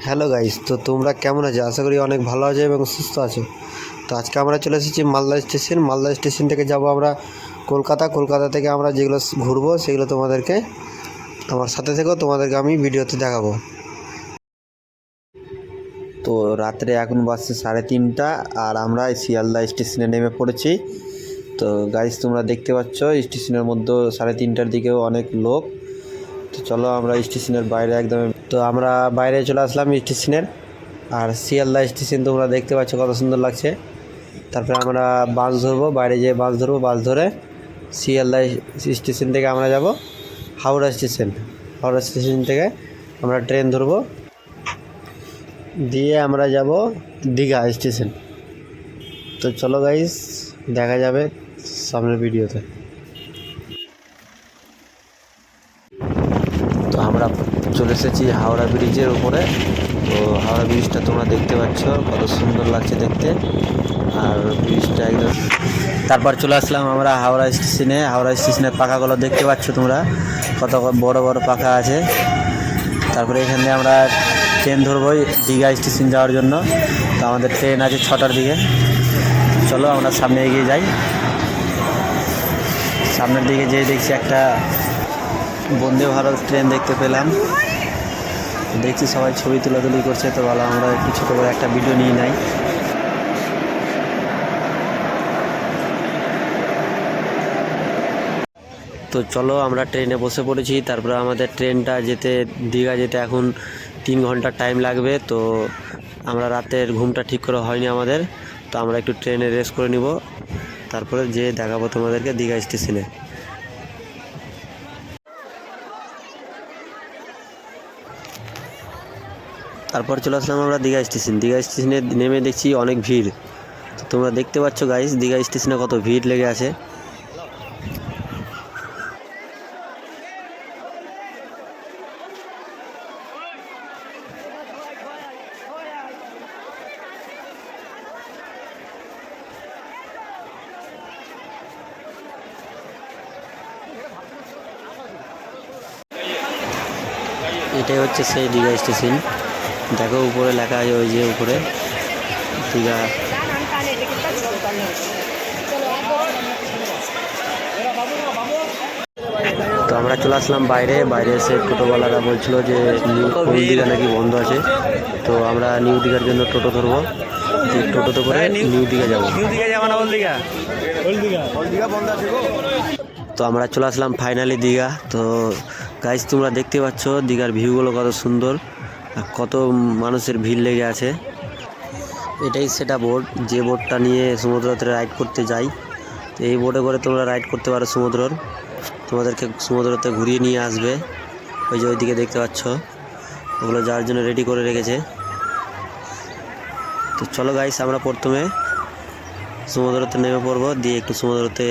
Hello guys, তো তোমরা কেমন আছো? আশা করি অনেক ভালো আছো এবং সুস্থ আছো। তো আজকে আমরা চলে এসেছি মালদা স্টেশন থেকে যাব আমরা কলকাতা থেকে আমরা যেগুলো ঘুরবো সেগুলো তোমাদেরকে আমার সাথে থেকেও তোমাদেরকে আমি ভিডিওতে দেখাবো। তো রাত্রে এখন বাজছে 3:30 আর আমরা শিয়ালদা স্টেশনে নেমে পড়েছি। তো গাইস তোমরা দেখতে পাচ্ছ স্টেশনের মধ্যে 3:30টার দিকেও অনেক লোক। তো চলো আমরা স্টেশনের বাইরে তো আমরা বাইরে চলে আসলাম স্টেশনের। আর শিয়ালদা স্টেশন তোমরা দেখতে পাচ্ছ কত সুন্দর লাগছে। তারপরে আমরা বাস ধরবো, বাইরে যেয়ে বাস ধরে শিয়ালদা স্টেশন থেকে আমরা যাব হাওড়া স্টেশন থেকে আমরা ট্রেন ধরবো, দিয়ে আমরা যাব দীঘা স্টেশন। তো চলো গাইস, দেখা যাবে সামনের ভিডিওতে। তো আমরা চলে এসেছি হাওড়া ব্রিজের উপরে। তো হাওড়া ব্রিজটা তোমরা দেখতে পাচ্ছ কত সুন্দর লাগছে দেখতে, আর ব্রিজটা একদম। তারপর চলে আসলাম আমরা হাওড়া স্টেশনের পাখাগুলো দেখতে পাচ্ছ তোমরা, কত বড় বড় পাখা আছে। তারপরে এখানে আমরা ট্রেন ধরবো দীঘা স্টেশন যাওয়ার জন্য। তো আমাদের ট্রেন আছে 6টার দিকে। চলো আমরা সামনে এগিয়ে যাই। সামনের দিকে যেয়ে দেখছি একটা বন্দে ভারত ট্রেন দেখতে পেলাম। দেখছি সবাই ছবি তুলাতুলি করছে, তো ভালো আমরা একটু ছোটো করে একটা ভিডিও নিয়ে নেই। তো চলো আমরা ট্রেনে বসে পড়েছি। তারপরে আমাদের ট্রেনটা দীঘা যেতে এখন 3 ঘন্টা টাইম লাগবে। তো আমরা রাতের ঘুমটা ঠিক করে হয়নি আমাদের, তো আমরা একটু ট্রেনে রেস্ট করে নিব, তারপরে যেয়ে দেখাবো তোমাদেরকে দীঘা স্টেশনে। তারপর চলে আসলাম আমরা দীঘা স্টেশনে নেমে দেখছি অনেক ভিড়। তো তোমরা দেখতে পাচ্ছ গাইস দীঘা স্টেশনে কত ভিড় লেগে আছে। এটাই হচ্ছে সেই দীঘা স্টেশন। দেখো উপরে লেখা আছে, ওই যে উপরে দীঘা। তো আমরা চলে আসলাম বাইরে এসে টোটোওয়ালারা বলছিল যে ওল্ড দীঘা নাকি বন্ধ আছে। তো আমরা নিউ দীঘার জন্য টোটো ধরবো, টোটোতে করে নিউ দীঘা যাবো। তো আমরা চলে আসলাম ফাইনালি দীঘা। তো গাইস তোমরা দেখতে পাচ্ছ দীঘার ভিউগুলো কত সুন্দর, কত মানুষের ভিড় লেগে আছে। এটাই সেটা বোট, যে বোটটা নিয়ে সমুদ্রতে রাইড করতে যাই। তো এই বোটে করে তোমরা রাইড করতে পারো তোমাদেরকে সমুদ্রতে ঘুরিয়ে নিয়ে আসবে। ওই যে ওইদিকে দেখতে পাচ্ছ, ওগুলো যাওয়ার জন্য রেডি করে রেখেছে। তো চলো গাইস আমরা প্রথমে সমুদ্রতে নেমে পড়বো, দিয়ে একটু সমুদ্রতে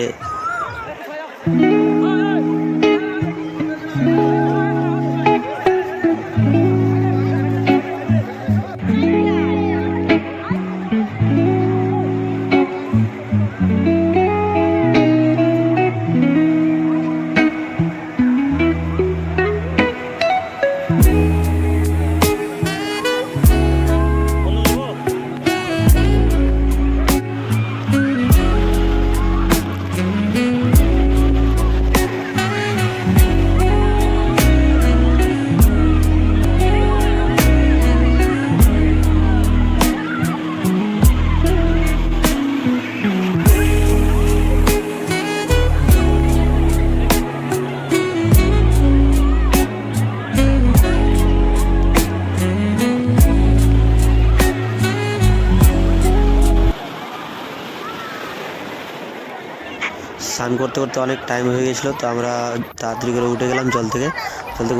স্নান করতে করতে অনেক টাইম হয়ে গেছিলো। তো আমরা তাড়াতাড়ি করে উঠে গেলাম জল থেকে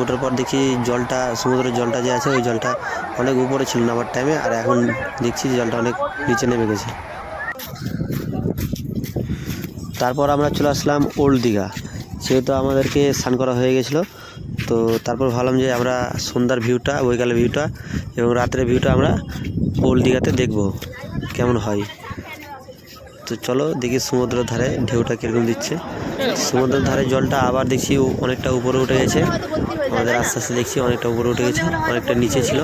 ওঠার পর দেখি সমুদ্রের জলটা যে আছে ওই জলটা অনেক উপরে ছিল নামার টাইমে, আর এখন দেখছি জলটা অনেক নিচে নেমে গেছে। তারপর আমরা চলে আসলাম ওল্ড দীঘা, সেহেতু আমাদেরকে স্নান করা হয়ে গেছিলো। তো তারপর ভাবলাম যে আমরা সন্ধ্যার ভিউটা, বৈকালের ভিউটা এবং রাতের ভিউটা আমরা ওল্ড দীঘাতে দেখবো কেমন হয়। তো চলো দেখি সমুদ্রের ধারে ঢেউটা কীরকম দিচ্ছে। সমুদ্রের ধারে জলটা আবার দেখছি অনেকটা উপরে উঠে গেছে, আমাদের আস্তে আস্তে দেখছি অনেকটা উপরে উঠে গেছে, অনেকটা নিচে ছিল।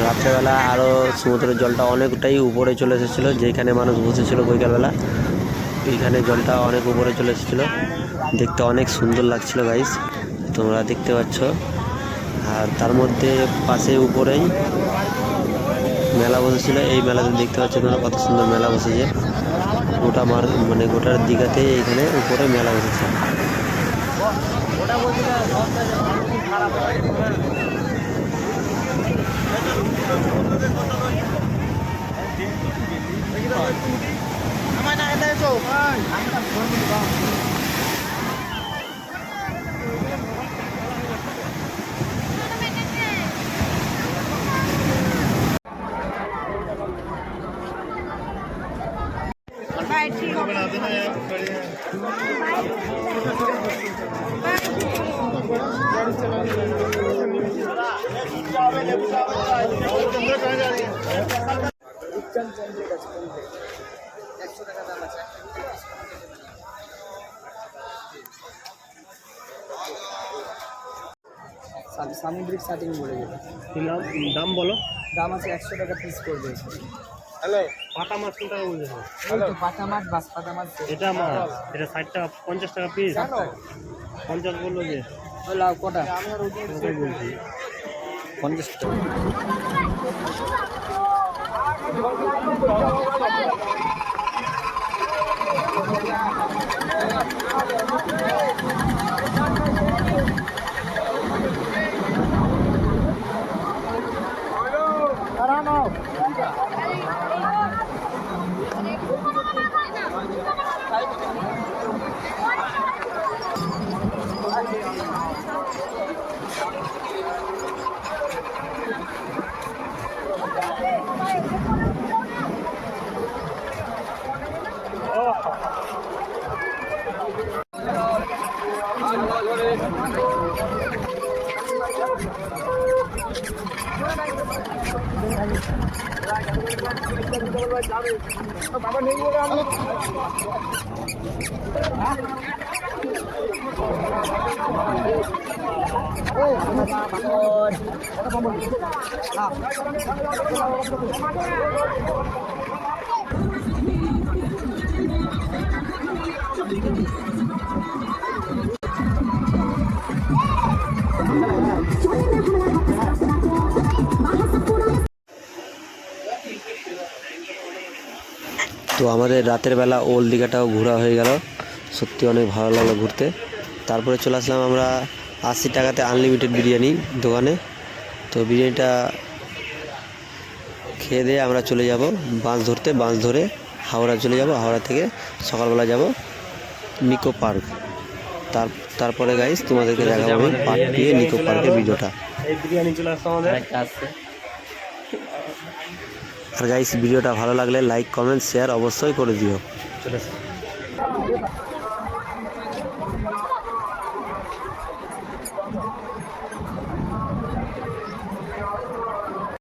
রাত্রেবেলা আরও সমুদ্রের জলটা অনেকটাই উপরে চলে এসেছিলো, যেখানে মানুষ বসেছিল বৈকালবেলা এইখানে জলটা অনেক উপরে চলে এসেছিলো। দেখতে অনেক সুন্দর লাগছিল গাইস, তোমরা দেখতে পাচ্ছ। আর তার মধ্যে পাশে উপরেই মেলা বসেছিল। এই মেলাতে দেখতে পাচ্ছ তোমরা কত সুন্দর মেলা বসেছে। গোটা মানে গোটার দিঘাতে এইখানে উপরে মেলা বসেছে। সামুদ্রিক শার্টিং বলে যেটা দাম বলো। দাম আছে 100 টাকা পিস করবে। হ্যালো, পাতা মাছ কোন টাকা বলছো? পাতা মাছ, বাস পাতা মাছ। এটা মাছ, এটা 60 টাকা 50 টাকা পিস। 50 বললো যে লাউ কটা? ওটাই বলছি 50 টাকা। বাবা নেই বলে আমি তো আমাদের রাতের বেলা ওল্ড দীঘাটাও ঘোরা হয়ে গেল। সত্যি অনেক ভালো লাগলো ঘুরতে। তারপরে চলে আসলাম আমরা 80 টাকাতে আনলিমিটেড বিরিয়ানি দোকানে। তো বিরিয়ানিটা খেয়ে দিয়ে আমরা চলে যাব বাস ধরতে। বাস ধরে হাওড়া চলে যাব। হাওড়া থেকে সকালবেলা যাব নিকো পার্ক। তারপরে গাইস তোমাদেরকে দেখাবো আমি পার্ট 2 এ নিকো পার্কের ভিডিওটা। এই বিরিয়ানি চলে আসছে আমাদের। আর গাইস ভিডিওটা ভালো লাগলে লাইক কমেন্ট শেয়ার অবশ্যই করে দিও। চলে আসছে।